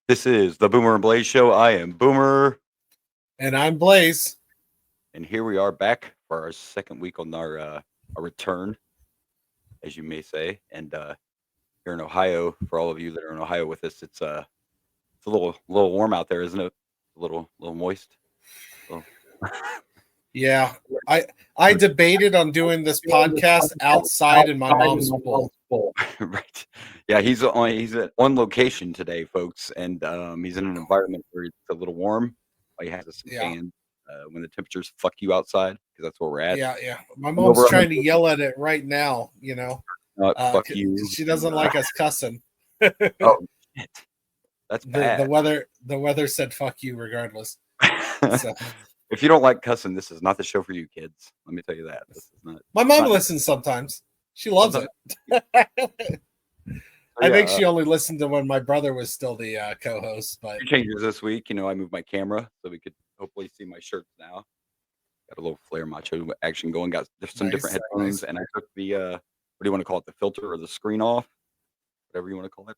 This is the Boomer and Blaze Show. I am Boomer, And I'm Blaze. and here we are back for our second week on our return, as you may say. And here in Ohio, for all of you that are in Ohio with us, it's a little warm out there, isn't it? A little moist. Little... Yeah. I debated on doing this podcast outside in my mom's pool. Right. Yeah, he's on location today, folks, and he's in an environment where it's a little warm. He has some Yeah. fans when the temperatures fuck you outside, because that's where we're at. Yeah. My mom's trying to yell at it right now, Fuck you. She doesn't like us cussing. Oh shit. That's bad. The weather said fuck you regardless. So. If you don't like cussing, this is not the show for you, kids. Let me tell you that. This is not. My mom listens sometimes. She loves it. I think she only listened to when my brother was still the co-host. But changes this week. I moved my camera so we could hopefully see my shirts now. Got a little flare macho action going. Got some different headphones, and I took the what do you want to call it? The filter or the screen off, whatever you want to call it.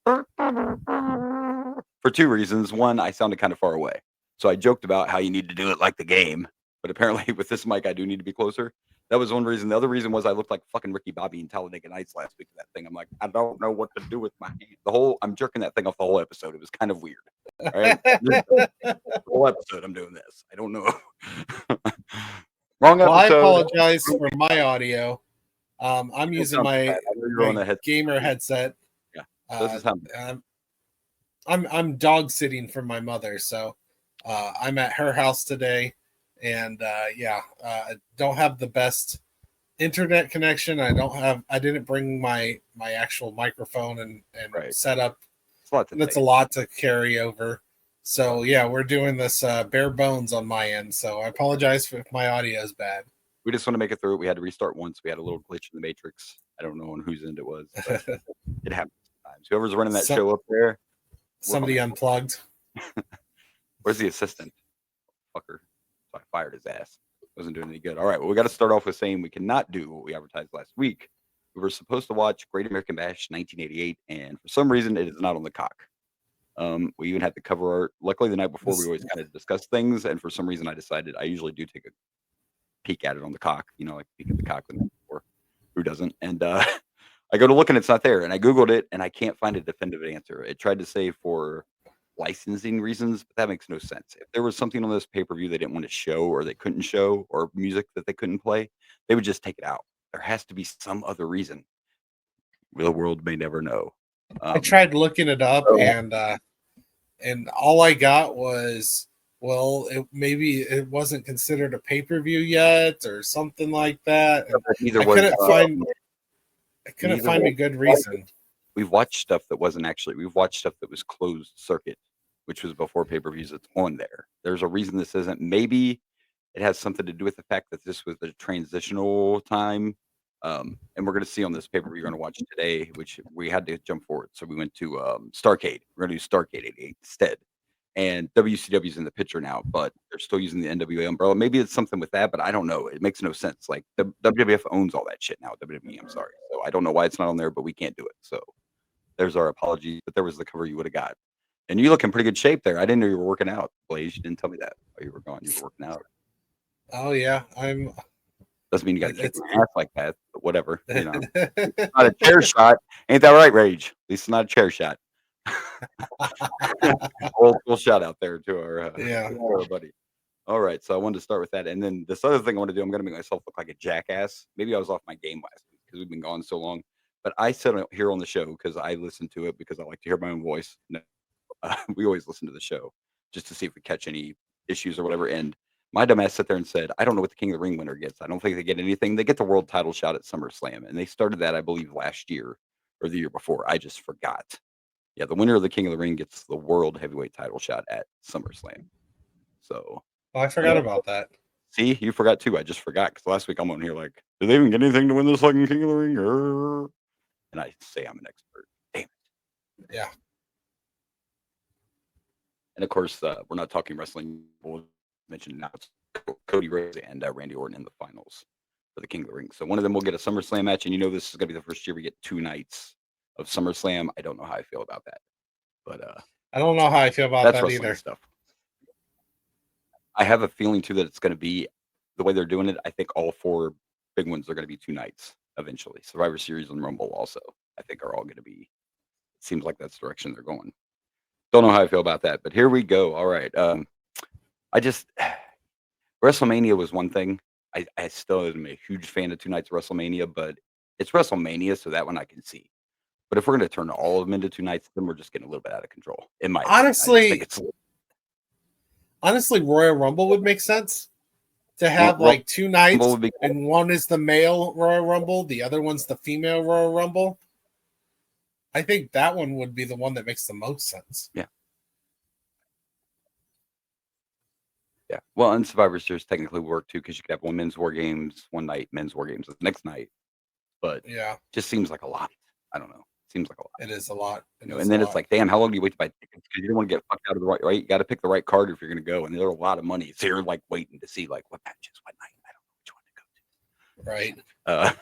For two reasons. One, I sounded kind of far away, so I joked about how you need to do it like the game. But apparently, with this mic, I do need to be closer. That was one reason. The other reason was I looked like fucking Ricky Bobby in Talladega Nights last week. That thing, I'm like, I don't know what to do with my hand. I'm jerking that thing off the whole episode. It was kind of weird. Right? The whole episode, I'm doing this. I don't know. Wrong episode. Well, I apologize for my audio. I'm using my gamer headset. Yeah, this is happening. I'm dog sitting for my mother, so I'm at her house today. And I don't have the best internet connection. I didn't bring my actual microphone and setup. That's a lot to carry over. So yeah, we're doing this bare bones on my end. So I apologize if my audio is bad. We just want to make it through. We had to restart once. We had a little glitch in the matrix. I don't know on whose end it was. But it happens sometimes. Whoever's running that show up there. Somebody unplugged. Where's the assistant? Fucker. So I fired his ass. Wasn't doing any good. All right. Well, we got to start off with saying we cannot do what we advertised last week. We were supposed to watch Great American Bash 1988, and for some reason, it is not on the cock. We even had the cover art. Luckily, the night before, we always kind of discuss things, and for some reason, I decided I usually do take a peek at it on the cock. Like peek at the cock the night before. Who doesn't? And I go to look, and it's not there. And I Googled it, and I can't find a definitive answer. It tried to say for licensing reasons, but that makes no sense. If there was something on this pay-per-view they didn't want to show or they couldn't show or music that they couldn't play, they would just take it out. There has to be some other reason. The world may never know. I tried looking it up and all I got was, maybe it wasn't considered a pay-per-view yet or something like that. I couldn't find a good reason. We've watched stuff that wasn't actually. We've watched stuff that was closed circuit, which was before pay-per-views. It's on there. There's a reason this isn't. Maybe it has something to do with the fact that this was the transitional time. And we're going to see on this pay-per-view we're going to watch today, which we had to jump forward. So we went to Starrcade. We're going to do Starrcade 88 instead. And WCW's in the picture now, but they're still using the NWA umbrella. Maybe it's something with that, but I don't know. It makes no sense. Like the WWF owns all that shit now. WWE, I'm sorry. So I don't know why it's not on there, but we can't do it. So there's our apology. But there was the cover you would have got. And you look in pretty good shape there. I didn't know you were working out, Blaze. You didn't tell me that while you were gone. You were working out. Oh yeah, I'm. Doesn't mean you got to kick your ass like that, but whatever. It's not a chair shot. Ain't that right, Rage? At least it's not a chair shot. we'll shout out there to our buddy. All right, so I wanted to start with that, and then this other thing I want to do. I'm going to make myself look like a jackass. Maybe I was off my game last week because we've been gone so long. But I said here on the show because I listen to it because I like to hear my own voice. No, we always listen to the show just to see if we catch any issues or whatever. And my dumbass sat there and said, I don't know what the King of the Ring winner gets. I don't think they get anything. They get the world title shot at SummerSlam, and they started that, I believe, last year or the year before. I just forgot. Yeah, the winner of the King of the Ring gets the world heavyweight title shot at SummerSlam. So I forgot about that. See, you forgot too. I just forgot because last week I'm on here like, did they even get anything to win this fucking King of the Ring? And I say I'm an expert. Damn it. Yeah. And of course, we're not talking wrestling. We'll mention now it's Cody Rhodes and Randy Orton in the finals for the King of the Ring. So one of them will get a SummerSlam match, and this is going to be the first year we get 2 nights of SummerSlam. I don't know how I feel about that, but I don't know how I feel about That's that wrestling either. stuff. I have a feeling too that it's going to be the way they're doing it. I think all 4 big ones are going to be 2 nights eventually. Survivor Series and Rumble also, I think, are all going to be. It seems like that's the direction they're going. Don't know how I feel about that, but here we go. All right. I just WrestleMania was one thing. I still am a huge fan of 2 nights of WrestleMania, but it's WrestleMania, so that one I can see. But if we're going to turn all of them into 2 nights, then we're just getting a little bit out of control, in my opinion. I just think Honestly, Royal Rumble would make sense to have Rumble like 2 nights, would be cool. and one is the male Royal Rumble, the other one's the female Royal Rumble. I think that one would be the one that makes the most sense. Yeah. Yeah. Well, and Survivor Series technically work too because you could have one men's war games one night, men's war games the next night. But Yeah, just seems like a lot. I don't know. Seems like a lot. it is a lot. And then it's like, damn, how long do you wait to buy tickets? Because you don't want to get fucked out of the right. You got to pick the right card if you're going to go, and there's a lot of money. So you're like waiting to see like what matches, what night. I don't know which one to go to. Right.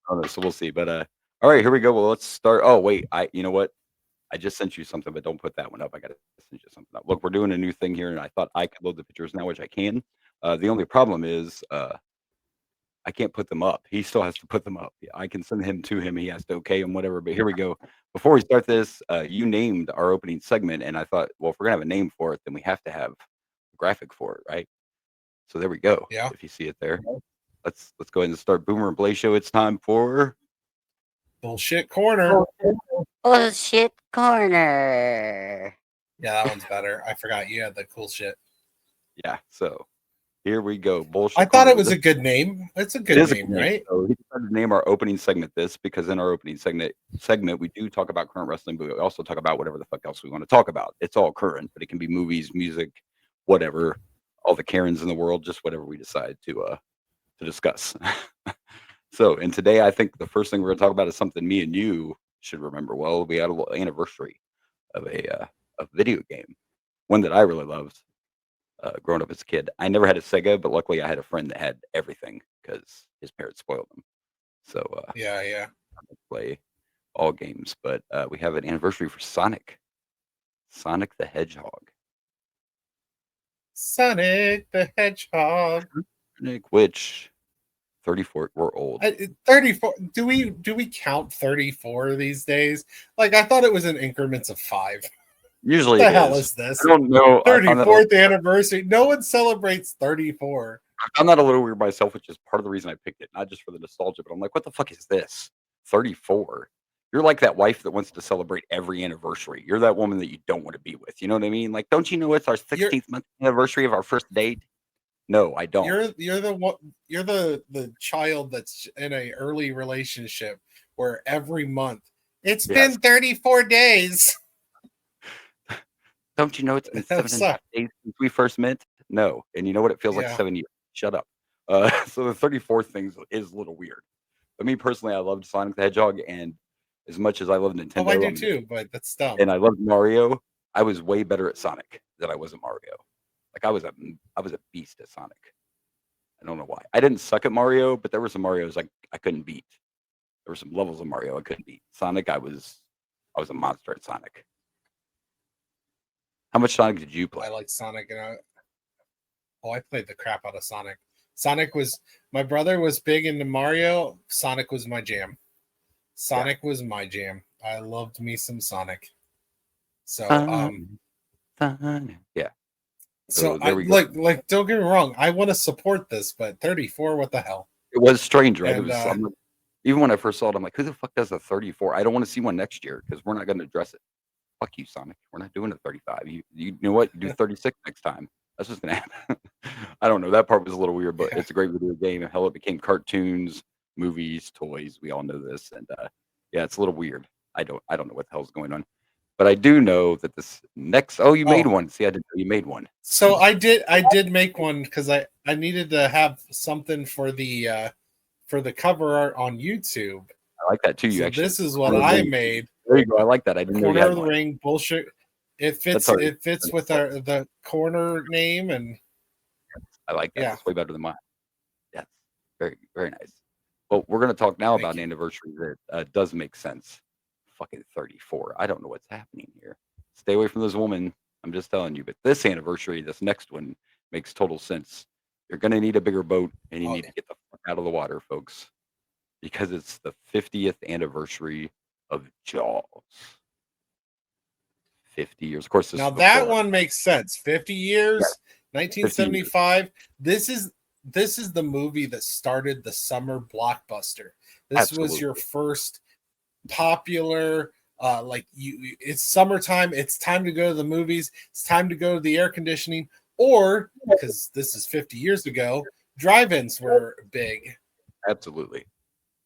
I don't know. So we'll see. But all right, here we go. Well, let's start. Oh wait, you know what? I just sent you something, but don't put that one up. I got to send you something up. Look, we're doing a new thing here, and I thought I could load the pictures now, which I can. The only problem is I can't put them up. He still has to put them up. Yeah, I can send him to him. He has to okay them, whatever. But here we go. Before we start this, you named our opening segment, and I thought, well, if we're gonna have a name for it, then we have to have a graphic for it, right? So there we go. Yeah. If you see it there, let's go ahead and start Boomer and Blaze show. It's time for Bullshit corner. Bullshit corner. Yeah, that one's better. I forgot you had the cool shit. yeah. So here we go. Bullshit. I thought it was a good name. It's a good name, right? So he decided to name our opening segment this because in our opening segment we do talk about current wrestling, but we also talk about whatever the fuck else we want to talk about. It's all current, but it can be movies, music, whatever, all the Karens in the world, just whatever we decide to discuss. So, and today I think the first thing we're gonna talk about is something me and you should remember. Well, we had a little anniversary of a video game, one that I really loved. Growing up as a kid, I never had a Sega, but luckily I had a friend that had everything because his parents spoiled him. So Yeah. I could play all games. But we have an anniversary for Sonic the Hedgehog, Sonic the Hedgehog. which 34. We're old. 34. Do we count 34 these days? Like I thought it was in increments of 5. Usually, What the it hell is. is this? I don't know. 34th anniversary. No one celebrates 34. I found that a little weird myself, which is part of the reason I picked it, not just for the nostalgia, but I'm like, what the fuck is this? 34. You're like that wife that wants to celebrate every anniversary. You're that woman that you don't want to be with. You know what I mean? Like, don't you know it's our 16th month anniversary of our first date? No, I don't. You're the one. You're the child that's in a early relationship where every month it's been 34 days. Don't you know it's been 7.5 days since we first met? No. And you know what? It feels like 7 years. Shut up. So the 34th thing is a little weird. But me personally, I loved Sonic the Hedgehog, and as much as I love Nintendo, I do too, but that's dumb. And I loved Mario. I was way better at Sonic than I was at Mario. Like I was a beast at Sonic. I don't know why. I didn't suck at Mario, but there were some Marios I couldn't beat. There were some levels of Mario I couldn't beat. Sonic, I was a monster at Sonic. How much Sonic did you play? I like Sonic, and I played the crap out of Sonic. My brother was big into Mario. Sonic was my jam. Sonic was my jam. I loved me some Sonic. So yeah. So I like don't get me wrong, I want to support this, but 34, what the hell? It was strange, right? And, It was even when I first saw it, I'm like, who the fuck does a 34? I don't want to see one next year because we're not going to address it. Fuck you, Sonic. We're not doing a 35. You know what? You do 36 next time. That's what's gonna happen. I don't know. That part was a little weird, but it's a great video game. Hell, it became cartoons, movies, toys. We all know this, and yeah, it's a little weird. I don't know what the hell's going on, but I do know that this next. Oh, you made one. See, I didn't know you made one. So I did make one because I needed to have something for the cover art on YouTube. I like that too. You so actually. This is what I made. There you go. I like that. I didn't know you had Corner of the one. Ring bullshit. It fits with the corner name, and I like that. It's way better than mine. Yes, very very nice. Well, we're going to talk now about an anniversary that does make sense. Fucking 34. I don't know what's happening here. Stay away from this woman. I'm just telling you. But this anniversary, this next one makes total sense. You're gonna need a bigger boat, and you Oh, need to get the fuck out of the water, folks, because it's the 50th anniversary of Jaws. 50 years. Of course, this now is that before. one makes sense. 50 years, Yeah, 50 years. 1975. This is the movie that started the summer blockbuster. This was your Absolutely. first popular like it's summertime, it's time to go to the movies, it's time to go to the air conditioning, or because this is 50 years ago, drive-ins were big. Absolutely.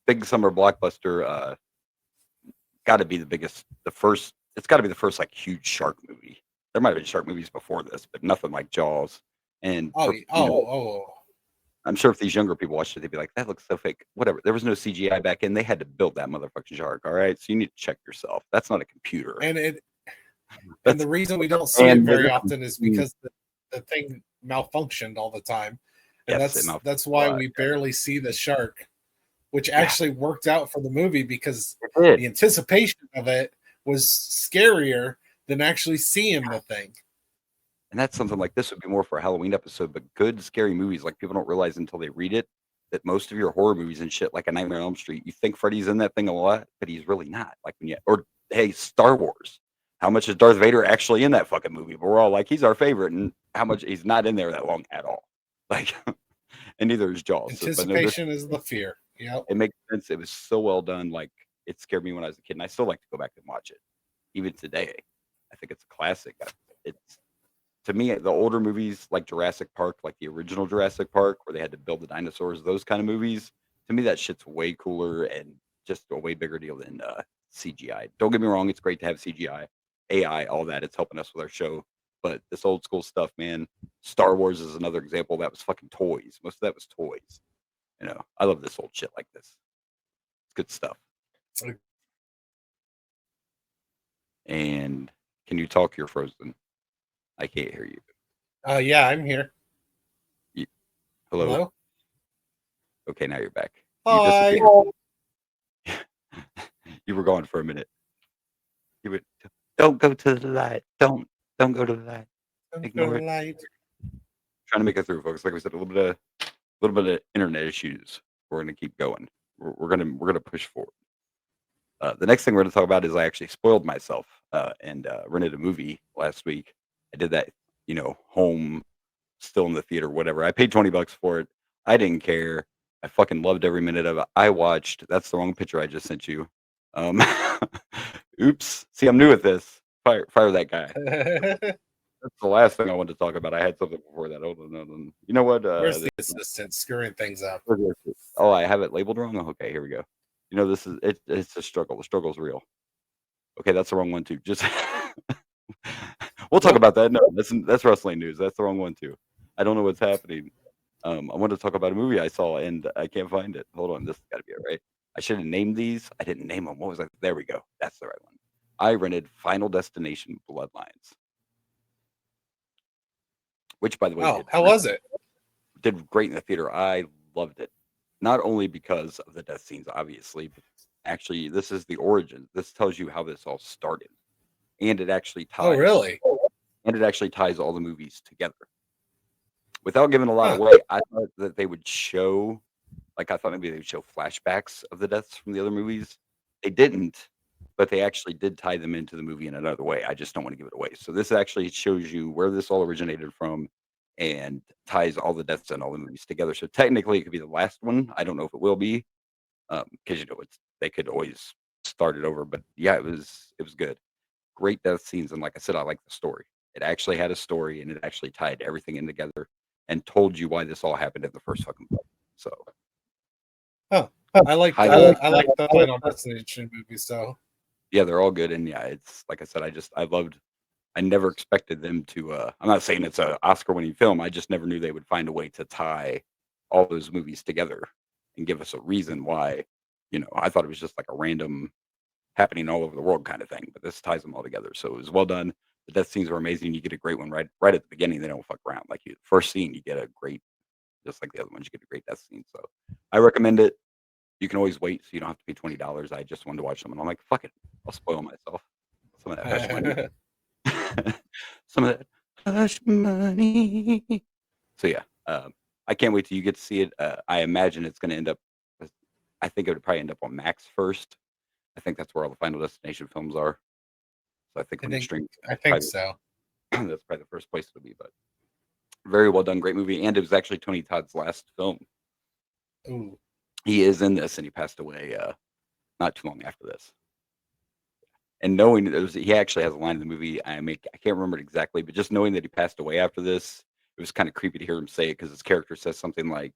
Big summer blockbuster. Got to be the biggest, the first. It's got to be the first like huge shark movie. There might have been shark movies before this, but nothing like Jaws. And Oh, for, you know, oh. I'm sure if these younger people watched it, they'd be like, "That looks so fake." Whatever. There was no CGI back then. They had to build that motherfucking shark. All right, so you need to check yourself. That's not a computer. And That's the reason we don't see it and very often is because the thing malfunctioned all the time. And yes, it that's why malfunctioned. we barely see the shark, which Yeah, actually worked out for the movie because it did. the anticipation of it was scarier than actually seeing the thing. And that's something like this would be more for a Halloween episode, but good scary movies, like people don't realize until they read it that most of your horror movies and shit, like a Nightmare on Elm Street, you think Freddy's in that thing a lot, but he's really not. Like when you, or hey, Star Wars, how much is Darth Vader actually in that fucking movie? But we're all like, he's our favorite, and how much he's not in there that long at all. Like, and neither is Jaws. So, but no, this Anticipation is the fear. Yep. it makes sense. It was so well done. Like it scared me when I was a kid, and I still like to go back and watch it, even today. I think it's a classic. It's to me, the older movies like Jurassic Park, like the original Jurassic Park, where they had to build the dinosaurs, those kind of movies, to me, that shit's way cooler and just a way bigger deal than CGI. Don't get me wrong, it's great to have CGI, AI, all that. It's helping us with our show. But this old school stuff, man, Star Wars is another example. That was fucking toys. Most of that was toys. I love this old shit like this. It's good stuff. And can you talk? You're frozen. I can't hear you. Yeah, I'm here. Hello? Hello? Okay, now you're back. You Hi. disappeared. You were gone for a minute. You would don't go to the light. Don't go to the light. Ignore it. Light. Trying to make it through, folks. Like we said, a little bit of internet issues. We're gonna keep going. We're gonna push forward. The next thing we're gonna talk about is I actually spoiled myself and rented a movie last week. I did that, home, still in the theater, whatever. I paid $20 for it. I didn't care. I fucking loved every minute of it. I watched. That's the wrong picture I just sent you. Um, oops. See, I'm new at this. Fire that guy. That's the last thing I wanted to talk about. I had something before that. Hold on. You know what? Where's the assistant screwing things up? Oh, I have it labeled wrong. Oh, okay, here we go. This is it's a struggle. The struggle's real. Okay, that's the wrong one too. Just we'll talk about that. No, that's wrestling news. That's the wrong one too. I don't know what's happening. I wanted to talk about a movie I saw and I can't find it. Hold on, this has got to be it, right? I should have named these. I didn't name them. What was I? There we go. That's the right one. I rented Final Destination Bloodlines, which, by the way, Oh, how was it? did great in the theater. I loved it, not only because of the death scenes, obviously, but actually, this is the origin. This tells you how this all started, and it actually ties. Oh, really? And it actually ties all the movies together. Without giving a lot Huh. away, I thought that they would show, like I thought maybe they would show flashbacks of the deaths from the other movies. They didn't, but they actually did tie them into the movie in another way. I just don't want to give it away. So this actually shows you where this all originated from and ties all the deaths in all the movies together. So technically, it could be the last one. I don't know if it will be, because they could always start it over. But yeah, it was good. Great death scenes, and like I said, I like the story. It actually had a story, and it actually tied everything in together and told you why this all happened in the first fucking place. So, I like the Final Destination movies. So yeah, they're all good, and yeah, it's like I said, I never expected them to. I'm not saying it's an Oscar-winning film. I just never knew they would find a way to tie all those movies together and give us a reason why. I thought it was just like a random happening all over the world kind of thing, but this ties them all together. So it was well done. The death scenes are amazing. You get a great one right at the beginning. They don't fuck around. Like first scene, you get a great, just like the other ones, you get a great death scene. So I recommend it. You can always wait, so you don't have to pay $20. I just wanted to watch them, and I'm like, fuck it, I'll spoil myself. Some of that fresh money. Some of that hush money. So yeah, I can't wait till you get to see it. I imagine it's going to end up. I think it would probably end up on Max first. I think that's where all the Final Destination films are. So I think I when it think streams, I think so. that's probably the first place it'll be. But very well done, great movie, and it was actually Tony Todd's last film. Ooh. He is in this, and he passed away not too long after this. And knowing that he actually has a line in the movie, I can't remember it exactly, but just knowing that he passed away after this, it was kind of creepy to hear him say it because his character says something like,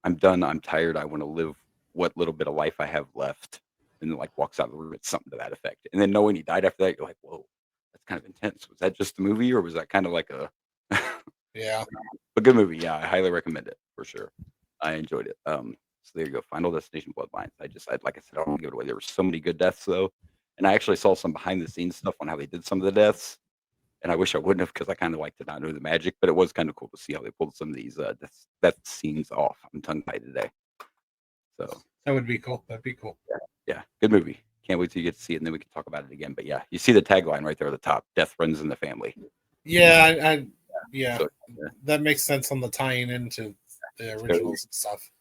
"I'm done. I'm tired. I want to live what little bit of life I have left," and then like walks out of the room. It's something to that effect. And then knowing he died after that, you're like, "Whoa, that's kind of intense." Was that just the movie, or was that kind of like a Yeah. a good movie? Yeah, I highly recommend it for sure. I enjoyed it. So there you go. Final Destination Bloodlines. Like I said, I don't want to give it away. There were so many good deaths though, and I actually saw some behind the scenes stuff on how they did some of the deaths. And I wish I wouldn't have because I kind of like to not know the magic, but it was kind of cool to see how they pulled some of these death scenes off. I'm tongue tied today. So That would be cool. That'd be cool. yeah, good movie. Can't wait till you get to see it, and then we can talk about it again. But yeah, you see the tagline right there at the top: "Death runs in the family." Yeah, yeah, So yeah, that makes sense on the tying into the it's originals and stuff.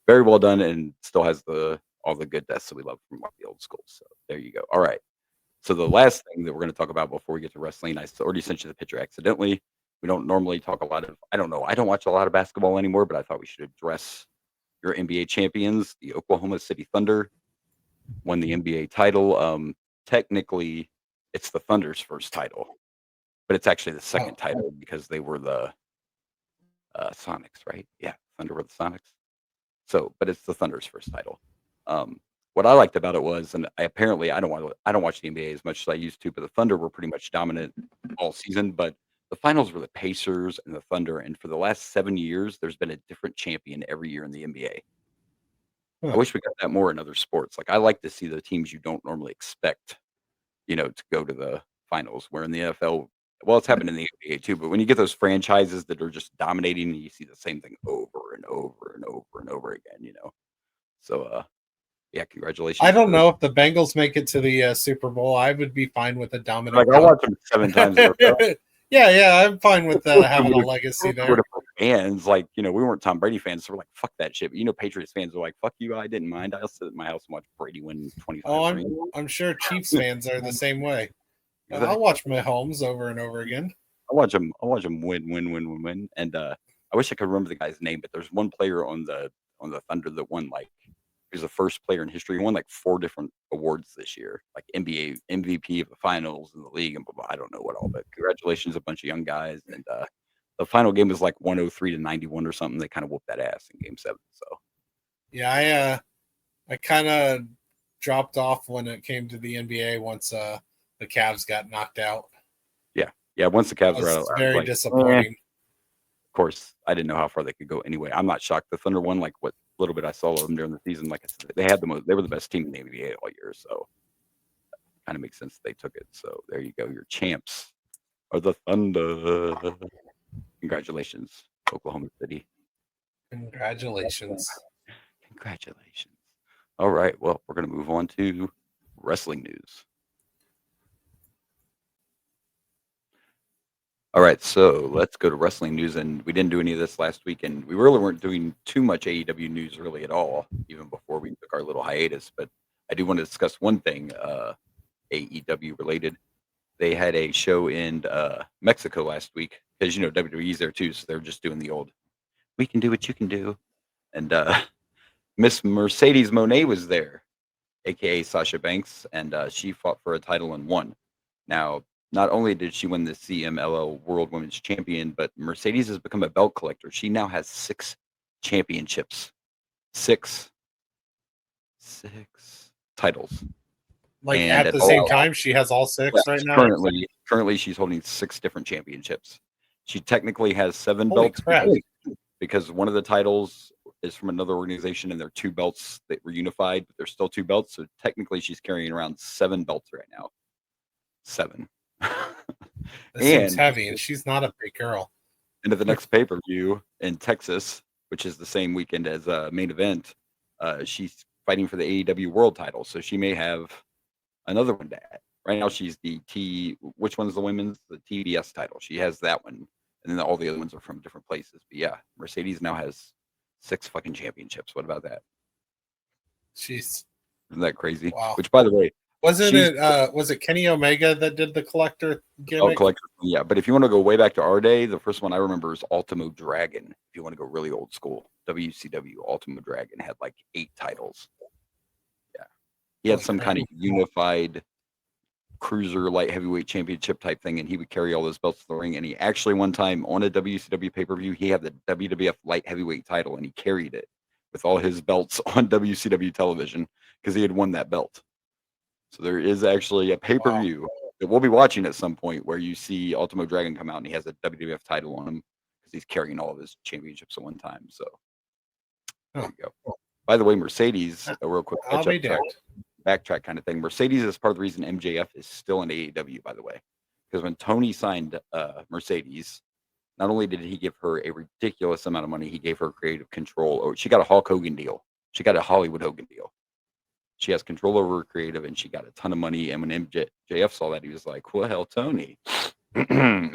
very well done, and still has all the good deaths that we love from like the old school. So there you go. All right. So the last thing that we're going to talk about before we get to wrestling, I already sent you the picture accidentally. We don't normally talk a lot of. I don't know. I don't watch a lot of basketball anymore, but I thought we should address your NBA champions, the Oklahoma City Thunder, won the NBA title. Technically, it's the Thunder's first title, but it's actually the second title because they were the Sonics, right? Yeah, Thunder were the Sonics. So, but it's the Thunder's first title. What I liked about it was, and I don't watch the NBA as much as I used to, but the Thunder were pretty much dominant all season. But the finals were the Pacers and the Thunder, and for the last 7 years, there's been a different champion every year in the NBA. I Huh. wish we got that more in other sports. Like I like to see the teams you don't normally expect, to go to the finals. Where in the NFL, well, it's happened in the NBA too. But when you get those franchises that are just dominating, and you see the same thing over and over and over and over again. So, yeah, congratulations. I don't know if the Bengals make it to the Super Bowl. I would be fine with a dominant. Like I'll watch them 7 times in a row. Yeah, I'm fine with having a legacy there. Fans, like, we weren't Tom Brady fans, so we're like, fuck that shit. But Patriots fans are like, fuck you, I didn't mind. I'll sit at my house and watch Brady win 25. Oh, I'm sure Chiefs fans are the same way. Exactly. I'll watch Mahomes over and over again. I'll watch them win. And I wish I could remember the guy's name, but there's one player on the Thunder that won he was the first player in history. He won 4 different awards this year, like NBA MVP of the finals in the league and blah, blah, I don't know what all, but congratulations, a bunch of young guys. And the final game was 103-91 or something. They kind of whooped that ass in game 7. So yeah, I kind of dropped off when it came to the NBA once the Cavs got knocked out. Yeah. Once the Cavs were out, very disappointing. Of course, I didn't know how far they could go anyway. I'm not shocked the Thunder won. What little bit I saw of them during the season, like I said, they were the best team in the NBA all year. So kind of makes sense they took it. So there you go. Your champs are the Thunder. Congratulations, Oklahoma City. Congratulations. All right. Well, we're going to move on to wrestling news. All right, so let's go to wrestling news, and we didn't do any of this last week, and we really weren't doing too much AEW news really at all, even before we took our little hiatus. But I do want to discuss one thing, AEW related. They had a show in Mexico last week because WWE's there too, so they're just doing the old "we can do what you can do," and Miss Mercedes Monet was there, aka Sasha Banks, and she fought for a title and won. Now, not only did she win the CMLL World Women's Champion, but Mercedes has become a belt collector. She now has 6 championships. 6 titles. And at the same time, she has all 6 right now? Currently, she's holding 6 different championships. She technically has 7 Holy belts crap. because one of the titles is from another organization, and they're 2 belts that were unified, but there's still 2 belts. So technically, she's carrying around 7 belts right now. 7. That seems heavy, and she's not a big girl. And at the next pay-per-view in Texas, which is the same weekend as main event, she's fighting for the AEW World title. So she may have another one to Right now, she's the Which one's the women's? The TBS title. She has that one, and then all the other ones are from different places. But yeah, Mercedes now has 6 fucking championships. What about that? She's Isn't that crazy? wow. Which, by the way, Wasn't it? Was it Kenny Omega that did the collector gimmick? collector. Yeah, but if you want to go way back to our day, the first one I remember is Ultimo Dragon. If you want to go really old school, WCW Ultimo Dragon had like 8 titles. Yeah, he had Holy some crap. kind of unified cruiser light heavyweight championship type thing, and he would carry all those belts to the ring. And he actually one time on a WCW pay-per-view, he had the WWF light heavyweight title, and he carried it with all his belts on WCW television because he had won that belt. So there is actually a pay-per-view that we'll be watching at some point where you see Ultimo Dragon come out and he has a WWF title on him because he's carrying all of his championships at one time. So there you go. By the way, Mercedes, a real quick I'll be damned. backtrack kind of thing. Mercedes is part of the reason MJF is still in AEW, by the way, because when Tony signed Mercedes, not only did he give her a ridiculous amount of money, he gave her creative control. Or she got a Hulk Hogan deal. She got a Hollywood Hogan deal. She has control over her creative, and she got a ton of money. And when MJF saw that, he was like, "Well, Tony, if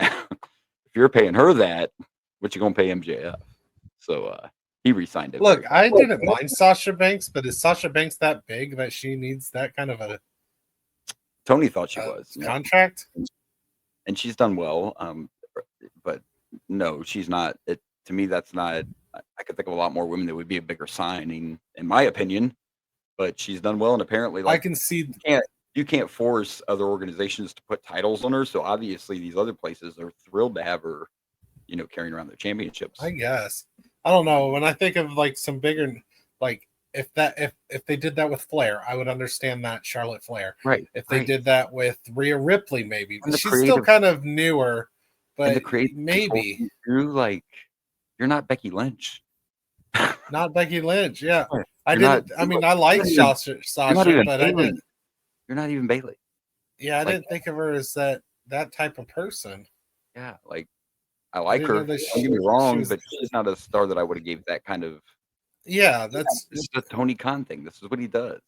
you're paying her that, what you gonna pay MJF?" So he re-signed it. Look, I didn't mind Sasha Banks, but is Sasha Banks that big that she needs that kind of a Tony thought she was contract? and she's done well. But no, she's not. To me, that's not. I could think of a lot more women that would be a bigger signing, in my opinion. But she's done well, and apparently, I can see you can't force other organizations to put titles on her. So obviously, these other places are thrilled to have her, carrying around their championships. I guess. I don't know. When I think of like some bigger, like if they did that with Flair, I would understand that, Charlotte Flair. Right. If they did that with Rhea Ripley, maybe And the she's still kind of newer, but maybe you're not Becky Lynch. not Becky Lynch. Yeah, I like Sasha, but I didn't. You're not even Bayley. Yeah, I didn't think of her as that type of person. Yeah, I like her. Don't get me wrong, but she's not a star that I would have gave that kind of. Yeah, this is the Tony Khan thing. This is what he does.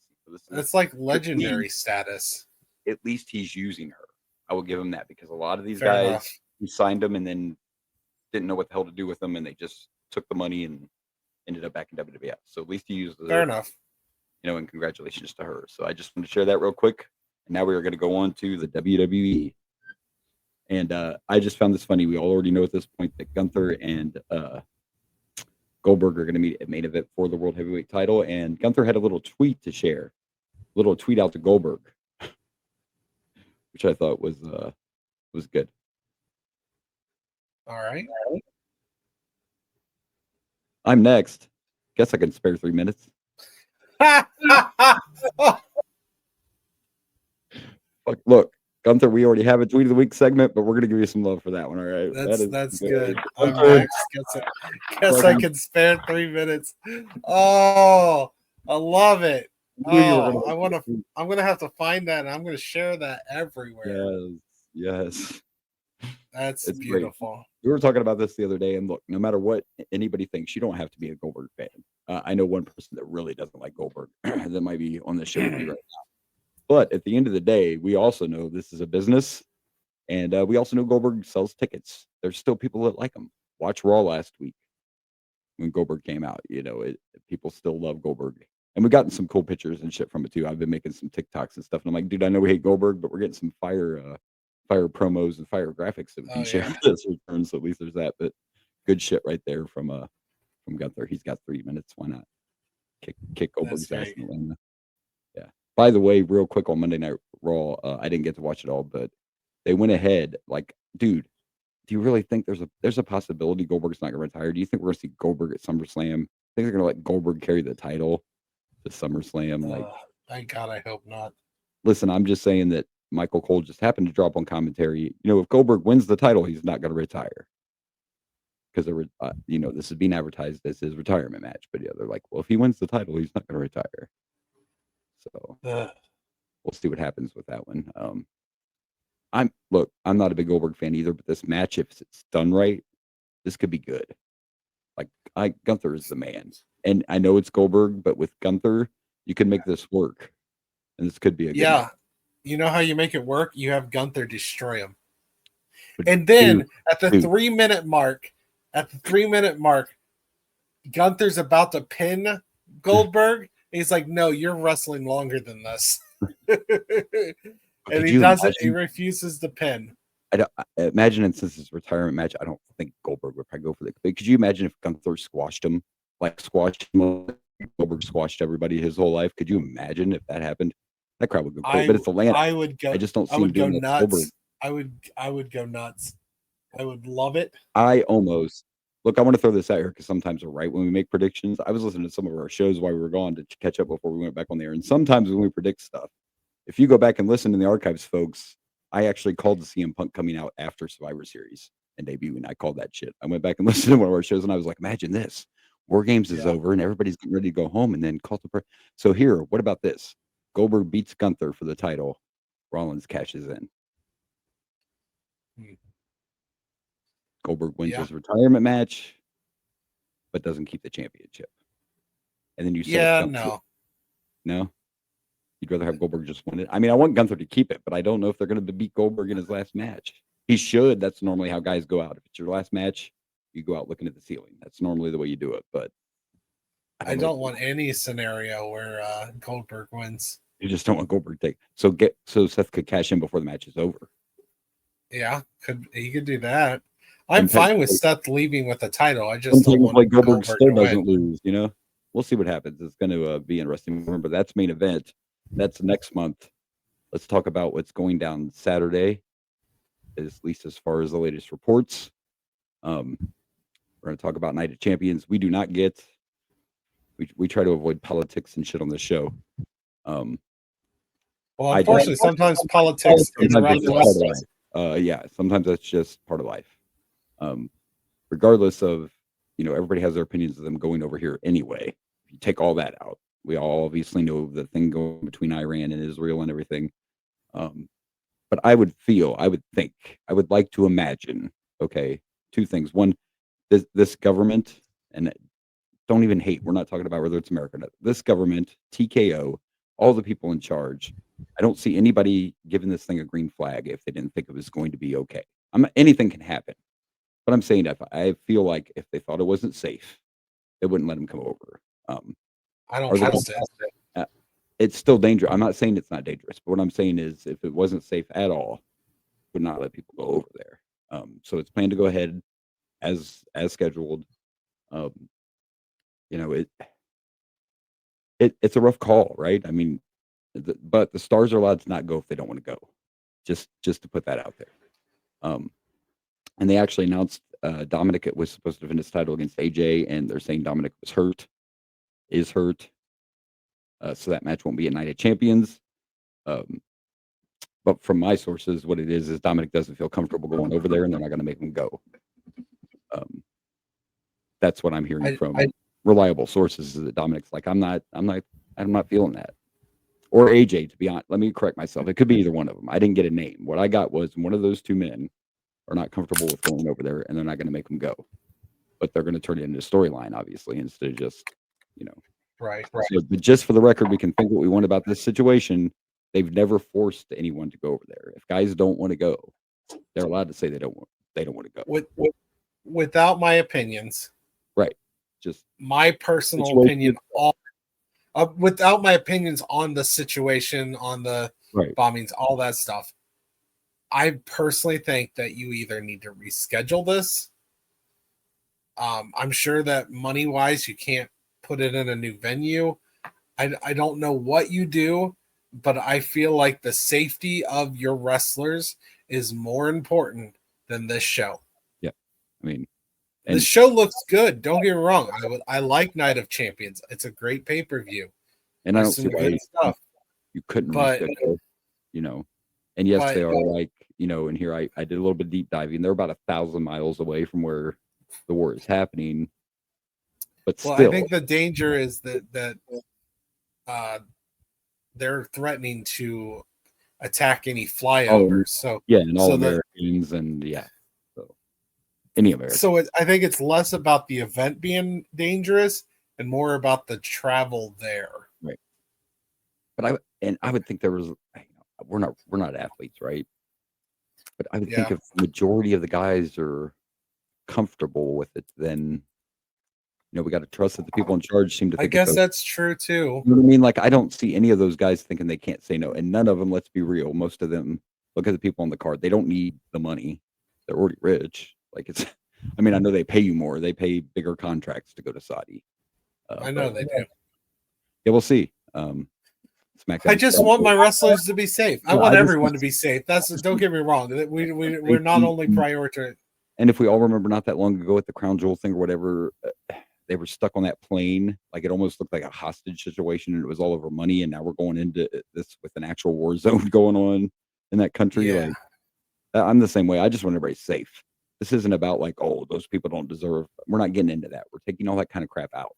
It's like legendary status. At least he's using her. I will give him that because a lot of these guys, he signed them and then didn't know what the hell to do with them, and they just took the money and ended up back in WWF. So at least he used Fair enough. And congratulations to her. So I just want to share that real quick. And now we are going to go on to the WWE. And I just found this funny. We all already know at this point that Gunther and Goldberg are going to meet at main event for the World Heavyweight title. And Gunther had a little tweet to share, a little tweet out to Goldberg, which I thought was good. All right. I'm next. Guess I can spare 3 minutes. Look, Gunther, we already have a tweet of the week segment, but we're gonna give you some love for that one. All right, that's good. I'm next. Guess I can spare 3 minutes. Oh, I love it. Oh, I'm gonna have to find that, and I'm gonna share that everywhere. Yes. That's beautiful. Great. We were talking about this the other day, and look, no matter what anybody thinks, you don't have to be a Goldberg fan. I know one person that really doesn't like Goldberg that might be on the show with me right now. But at the end of the day, we also know this is a business, and we also know Goldberg sells tickets. There's still people that like him. Watch Raw last week when Goldberg came out. People still love Goldberg, and we've gotten some cool pictures and shit from it too. I've been making some TikToks and stuff, and I'm like, dude, I know we hate Goldberg, but we're getting some fire promos and fire graphics that we can share with this return. So at least there's that. But good shit right there from Gunther. He's got 3 minutes. Why not kick Goldberg's ass in Atlanta? Yeah. By the way, real quick on Monday Night Raw, I didn't get to watch it all, but they went ahead. Like, dude, do you really think there's a possibility Goldberg's not going to retire? Do you think we're going to see Goldberg at SummerSlam? I think they're going to let Goldberg carry the title to SummerSlam. Thank God, I hope not. Listen, I'm just saying that Michael Cole just happened to drop on commentary. If Goldberg wins the title, he's not going to retire because this is being advertised as his retirement match. But yeah, they're like, well, if he wins the title, he's not going to retire. So we'll see what happens with that one. I'm not a big Goldberg fan either, but this match, if it's done right, this could be good. Like Gunther is the man, and I know it's Goldberg, but with Gunther, you can make this work, and this could be a good match. You know how you make it work? You have Gunther destroy him. But And then dude, at the dude. 3-minute mark, Gunther's about to pin Goldberg. And he's like, no, you're wrestling longer than this. And could he you doesn't, he imagine? refuses to pin. Imagine it since his retirement match. I don't think Goldberg would probably go for it. But could you imagine if Gunther squashed him, like Goldberg squashed everybody his whole life? Could you imagine if that happened? That crowd would go crazy. But it's Atlanta. I would go. I just don't see I would him go doing nuts. Goldberg. I would go nuts. I would love it. I almost look. I want to throw this out here because sometimes we're right when we make predictions. I was listening to some of our shows while we were gone to catch up before we went back on the air. And sometimes when we predict stuff, if you go back and listen in the archives, folks, I actually called the CM Punk coming out after Survivor Series and debut, and I called that shit. I went back and listened to one of our shows, and I was like, imagine this. War Games is over, and everybody's getting ready to go home, and then call the So here, what about this? Goldberg beats Gunther for the title. Rollins cashes in. Goldberg wins his retirement match, but doesn't keep the championship. And then you say, no. You'd rather have Goldberg just win it. I mean, I want Gunther to keep it, but I don't know if they're going to beat Goldberg in his last match. He should. That's normally how guys go out. If it's your last match, you go out looking at the ceiling. That's normally the way you do it. But I don't want any scenario where Goldberg wins. You just don't want Goldberg to take. So Seth could cash in before the match is over. Yeah, he could do that. I'm fine with Seth leaving with the title. I just don't want like Goldberg still doesn't win. lose. You know, we'll see what happens. It's going to be interesting. Remember, that's main event. That's next month. Let's talk about what's going down Saturday, at least as far as the latest reports. We're going to talk about Night of Champions. We do not get. We try to avoid politics and shit on the show. Well, unfortunately, sometimes politics is relevant. Yeah, sometimes that's just part of life. Regardless of, everybody has their opinions of them going over here anyway. If you take all that out, we all obviously know the thing going between Iran and Israel and everything. But I would think, I would like to imagine, okay, two things. One, this government, and don't even hate, we're not talking about whether it's America or not. This government, TKO, all the people in charge, I don't see anybody giving this thing a green flag if they didn't think it was going to be okay. Anything can happen. But I'm saying I feel like if they thought it wasn't safe, they wouldn't let him come over. I don't trust it. It's still dangerous. I'm not saying it's not dangerous, but what I'm saying is if it wasn't safe at all, would not let people go over there. So it's planned to go ahead as scheduled. It's a rough call, right? I mean, but the Stars are allowed to not go if they don't want to go. Just to put that out there. And they actually announced Dominic was supposed to defend his title against AJ, and they're saying Dominic is hurt. So that match won't be a Night of Champions. But from my sources, what it is Dominic doesn't feel comfortable going over there, and they're not going to make him go. That's what I'm hearing from reliable sources. Is that Dominic's like, I'm not feeling that. Or AJ, to be honest. Let me correct myself. It could be either one of them. I didn't get a name. What I got was one of those two men are not comfortable with going over there, and they're not going to make them go. But they're going to turn it into a storyline, obviously, instead of just, Right. So, but just for the record, we can think what we want about this situation. They've never forced anyone to go over there. If guys don't want to go, they're allowed to say they don't want to go. Without my opinions. Right. Just my personal opinion without my opinions on the situation, on the bombings, all that stuff. I personally think that you either need to reschedule this. I'm sure that money-wise, you can't put it in a new venue. I don't know what you do, but I feel like the safety of your wrestlers is more important than this show. Yeah. I mean, the show looks good. Don't get me wrong. I like Night of Champions. It's a great pay-per-view. And I don't see why you couldn't reschedule, And yes, they are like, and here I did a little bit of deep diving. They're about 1,000 miles away from where the war is happening. But still, I think the danger is that they're threatening to attack any flyovers. So and all Americans so any American. So I think it's less about the event being dangerous and more about the travel there. Right. But I would think there was we're not athletes, right? But I would think Yeah. if the majority of the guys are comfortable with it, then we got to trust that the people in charge seem to I think guess it's that's true too. you know what I mean? Like, I don't see any of those guys thinking they can't say no, and none of them. Let's be real. Most of them look at the people on the card. They don't need the money. They're already rich. Like it's. I mean, I know they pay you more. They pay bigger contracts to go to Saudi. I know But they do. yeah, we'll see. I SmackDown. just want my wrestlers to be safe. I Yeah, want I just- everyone to be safe. That's don't get me wrong. We're not only priority. And if we all remember, not that long ago at the Crown Jewel thing or whatever, they were stuck on that plane. Like it almost looked like a hostage situation, and it was all over money. And now we're going into this with an actual war zone going on in that country. Yeah. Like I'm the same way. I just want everybody safe. This isn't about like, oh, those people don't deserve. We're not getting into that. We're taking all that kind of crap out.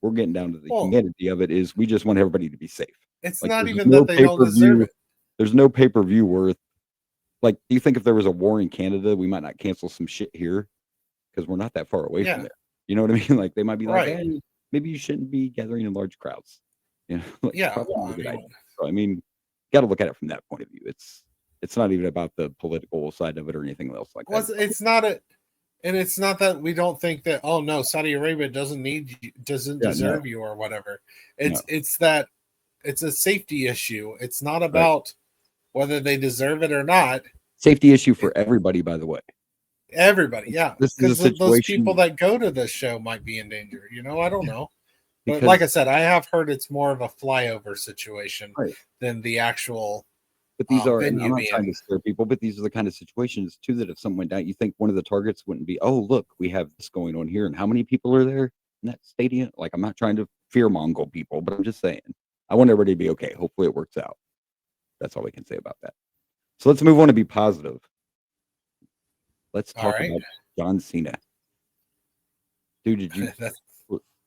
We're getting down to the humanity of it. Is we just want everybody to be safe. It's Like, not there's even no that they don't deserve it. There's no pay-per-view worth. Like, do you think if there was a war in Canada, we might not cancel some shit here because we're not that far away from there? You know what I mean? Like, they might be like, Right. hey, maybe you shouldn't be gathering in large crowds. Like, Yeah. probably not a good idea. So, I mean, got to look at it from that point of view. It's not even about the political side of it or anything else like that. It's not and it's not that we don't think that, oh no, Saudi Arabia doesn't need you, doesn't deserve you or whatever. It's that it's a safety issue. It's not about whether they deserve it or not. Safety issue for everybody, by the way. Everybody, yeah. This is a Because those situation. people that go to this show might be in danger. I don't know. But Because- like I said, I have heard it's more of a flyover situation than the actual But these are, and venue I'm not being. trying to scare people, but these are the kind of situations too that if someone went down, you think one of the targets wouldn't be, oh, look, we have this going on here, and how many people are there in that stadium? Like, I'm not trying to fear mongle people, but I'm just saying, I want everybody to be okay. Hopefully, it works out. That's all we can say about that. So let's move on to be positive. Let's talk about John Cena. Dude, did you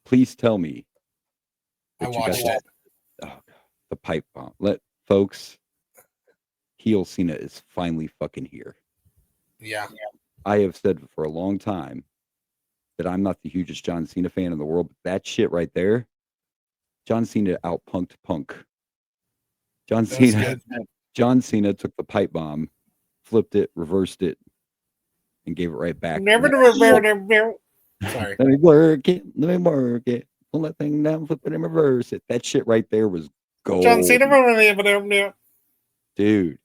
please tell me I watched it. Oh, the pipe bomb. Folks, heel Cena is finally fucking here. Yeah. I have said for a long time that I'm not the hugest John Cena fan in the world, but that shit right there, John Cena outpunked Punk. John Cena took the pipe bomb, flipped it, reversed it, and gave it right back. Sorry. Let me work it. Pull that thing down, flip it, and reverse it. That shit right there was gold. John Cena. Dude,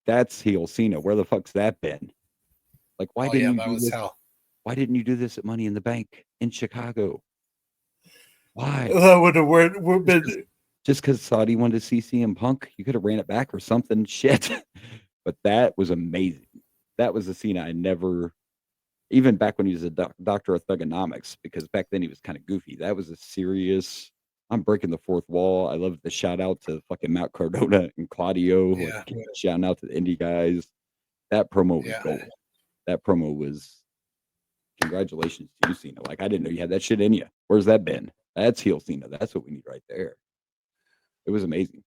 that's heel Cena. Where the fuck's that been? Like, why didn't you do this? Hell. Why didn't you do this at Money in the Bank in Chicago? Why? That would have been just because Saudi wanted to see CM Punk. You could have ran it back or something. Shit. But that was amazing. That was a Cena I never, even back when he was a doctor of thugonomics, because back then he was kind of goofy. That was a serious, I'm breaking the fourth wall. I love the shout out to fucking Matt Cardona and Claudio. Yeah. Like, shouting out to the indie guys. That promo was gold. That promo was, congratulations to you, Cena. Like, I didn't know you had that shit in you. Where's that been? That's heel Cena. That's what we need right there. It was amazing.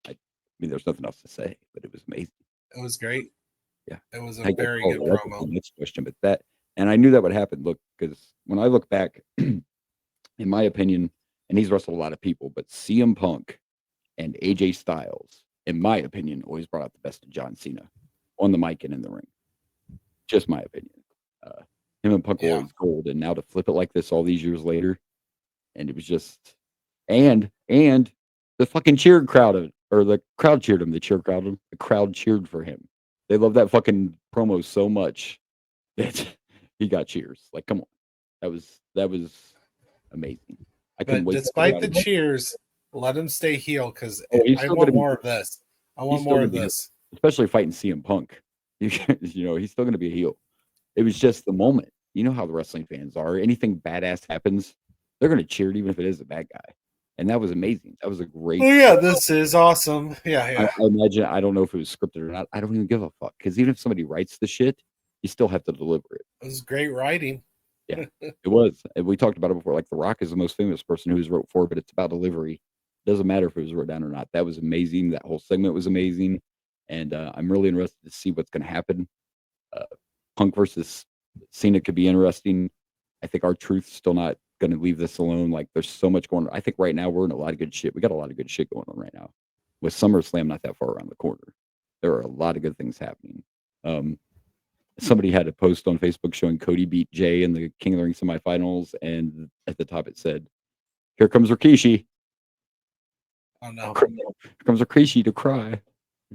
I mean, there's nothing else to say, but it was amazing. It was great. Yeah. It was a very good promo. Next question, but that, and I knew that would happen. Look, because when I look back, in my opinion, and he's wrestled a lot of people, but CM Punk and AJ Styles, in my opinion, always brought out the best of John Cena on the mic and in the ring. Just my opinion. Him and Punk were always gold, and now to flip it like this all these years later, and it was just, and the fucking cheered crowd, or the crowd cheered him. The crowd cheered for him. They love that fucking promo so much that he got cheers. Like, come on, that was amazing. I couldn't wait. Despite the cheers, let him stay heel because I want more of this. I want more of this, especially fighting CM Punk. He's still going to be a heel. It was just the moment. You know how the wrestling fans are. Anything badass happens, they're going to cheer it, even if it is a bad guy. And that was amazing. That was a great. Oh yeah, this is awesome. Yeah. I imagine. I don't know if it was scripted or not. I don't even give a fuck, because even if somebody writes the shit, you still have to deliver it. It was great writing. Yeah, it was. And we talked about it before. Like, The Rock is the most famous person who's wrote for, but it's about delivery. It doesn't matter if it was wrote down or not. That was amazing. That whole segment was amazing, and I'm really interested to see what's going to happen. Punk versus Cena could be interesting. I think R-Truth's still not going to leave this alone. Like, there's so much going on. I think right now we're in a lot of good shit. We got a lot of good shit going on right now. With SummerSlam not that far around the corner. there are a lot of good things happening. Somebody had a post on Facebook showing Cody beat Jay in the King of the Ring semifinals, and at the top it said, "Here comes Rikishi. Oh no. Here comes Rikishi to cry.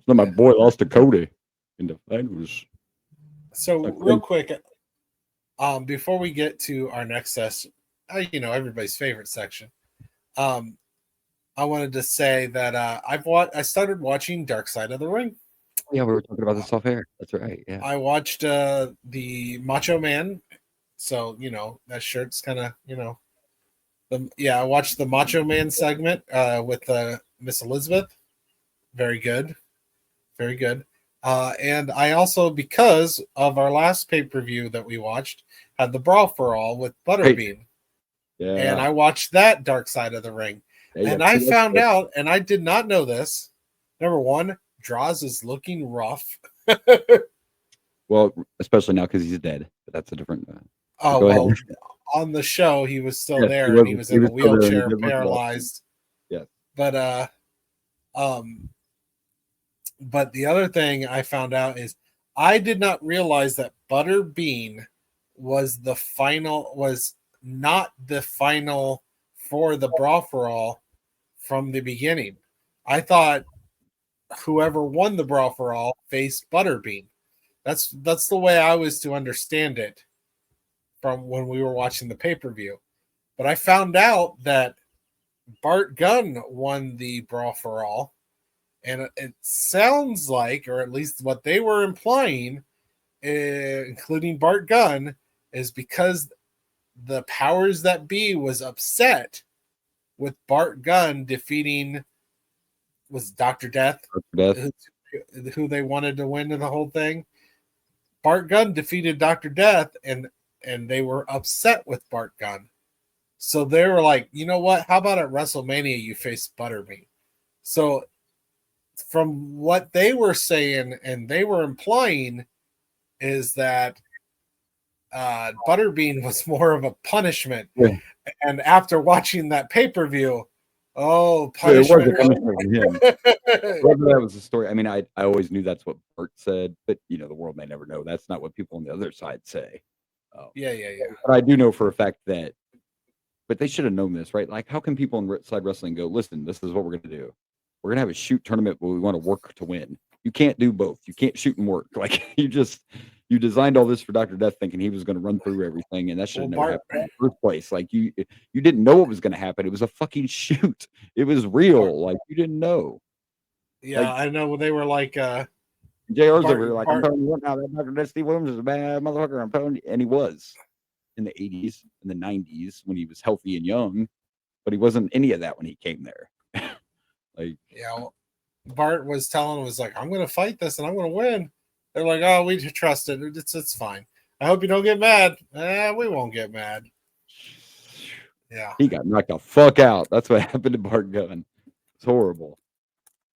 My boy lost to Cody in the finals." So real quick, before we get to our next session, everybody's favorite section. I wanted to say that I started watching Dark Side of the Ring. Yeah, we were talking about this off air. That's right. Yeah. I watched the Macho Man, so that shirt's kind of I watched the Macho Man segment with Miss Elizabeth. Very good, very good. And I also, because of our last pay-per-view that we watched, had the Brawl for All with Butterbean. Yeah. And I watched that Dark Side of the Ring. And I found out, and I did not know this, number one, Draws is looking rough. Well, especially now because he's dead. But that's a different. On the show, he was still there, and he was in a wheelchair, paralyzed. Yeah. But the other thing I found out is I did not realize that Butterbean was not the final for the Brawl for All from the beginning. I thought whoever won the Brawl for All faced Butterbean. That's the way I was to understand it from when we were watching the pay-per-view. But I found out that Bart Gunn won the Brawl for All, and it sounds like, or at least what they were implying, including Bart Gunn, is because the powers that be was upset with Bart Gunn defeating Dr. Death, who they wanted to win in the whole thing. Bart Gunn defeated Dr. Death, and they were upset with Bart Gunn. So they were like, you know what? How about at WrestleMania you face Butterbean? So from what they were saying and they were implying is that Butterbean was more of a punishment. Yeah. And after watching that pay-per-view, punishment. It wasn't for him. Whether that was the story. I mean, I always knew that's what Bart said, but the world may never know. That's not what people on the other side say. Yeah. But I do know for a fact that, but they should have known this, right? Like, how can people in side wrestling go, listen, this is what we're going to do. We're going to have a shoot tournament, but we want to work to win. You can't do both. You can't shoot and work. Like, you designed all this for Dr. Death thinking he was going to run through everything, and that should have never happened in the first place. Like, you didn't know what was going to happen. It was a fucking shoot. It was real. Like, you didn't know. Yeah, like, I know. They were like, JR's over here, like, I'm telling you what now, that Dr. Death Steve Williams is a bad motherfucker. I'm telling you. And he was in the 80s and the 90s when he was healthy and young, but he wasn't any of that when he came there. Bart was like, I'm going to fight this and I'm going to win. They're like, oh, we trust it. It's fine. I hope you don't get mad. We won't get mad. Yeah. He got knocked the fuck out. That's what happened to Bart Gunn. It's horrible.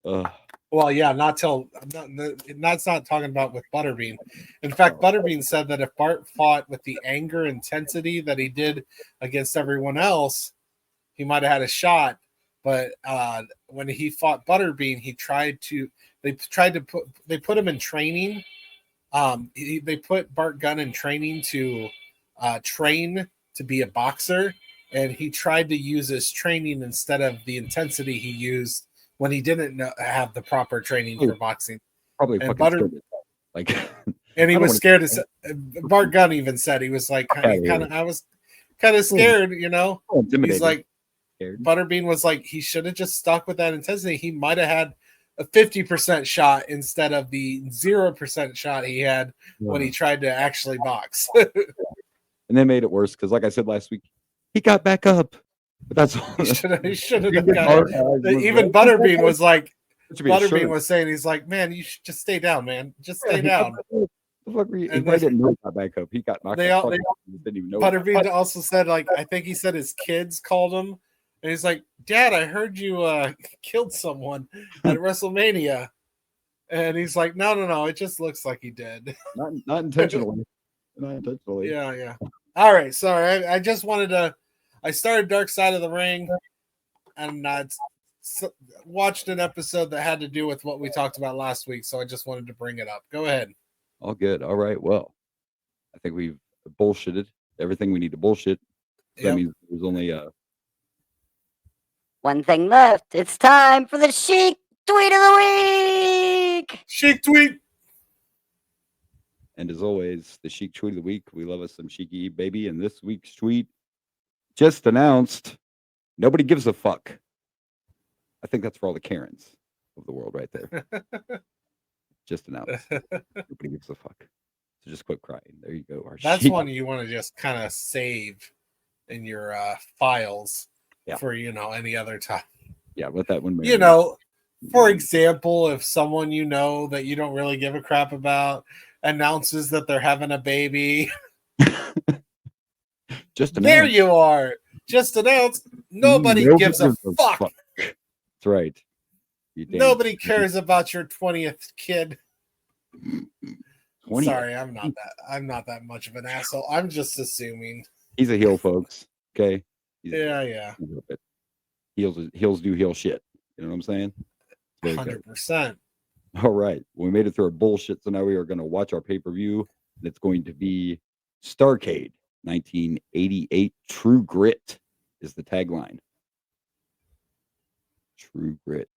Well, yeah, that's not talking about with Butterbean. In fact, Butterbean said that if Bart fought with the anger intensity that he did against everyone else, he might have had a shot. But when he fought Butterbean, they put him in training. They put Bart Gunn in training to train to be a boxer, and he tried to use his training instead of the intensity he used when he didn't have the proper training for boxing. Probably and fucking like, and he was scared. Bart Gunn even said he was like, I was kind of scared, He's like, Butterbean was like, he should have just stuck with that intensity. He might have had a 50% shot instead of the 0% shot he had when he tried to actually box. And they made it worse because, like I said last week, he got back up. But that's all. He should have got it. Even Butterbean was like, was saying, he's like, man, you should just stay down, man. Just stay down. He didn't know he got back up. He got knocked out. Didn't even know. Butterbean also said, like, I think he said his kids called him. And he's like, Dad, I heard you killed someone at WrestleMania. And he's like, no. It just looks like he did. Not intentionally. Not intentionally. Yeah. All right. Sorry. I just wanted to. I started Dark Side of the Ring, and watched an episode that had to do with what we talked about last week, so I just wanted to bring it up. Go ahead. All good. All right. Well, I think we've bullshitted everything we need to bullshit. So that Yep. means there's only One thing left. It's time for the Chic Tweet of the Week. Chic tweet. and as always, the chic tweet of the week. We love us some cheeky baby. And this week's tweet just announced nobody gives a fuck. I think that's for all the Karens of the world right there. Just announced. Nobody gives a fuck. So just quit crying. There you go. Our That's chic- one you want to just kind of save in your files Yeah. for any other time. Yeah, let that one. For example, if someone you know that you don't really give a crap about announces that they're having a baby, just there announced. you are. Just announced. Nobody gives a fuck. That's right. You damn Nobody cares about your 20th kid. 20th. Sorry, I'm not that much of an asshole. I'm just assuming. He's a heel, folks. Okay. Yeah. Heels do heel shit. You know what I'm saying? Very good. 100%. All right. Well, we made it through our bullshit. So now we are going to watch our pay-per-view. And it's going to be Starrcade 1988. True Grit is the tagline. True Grit.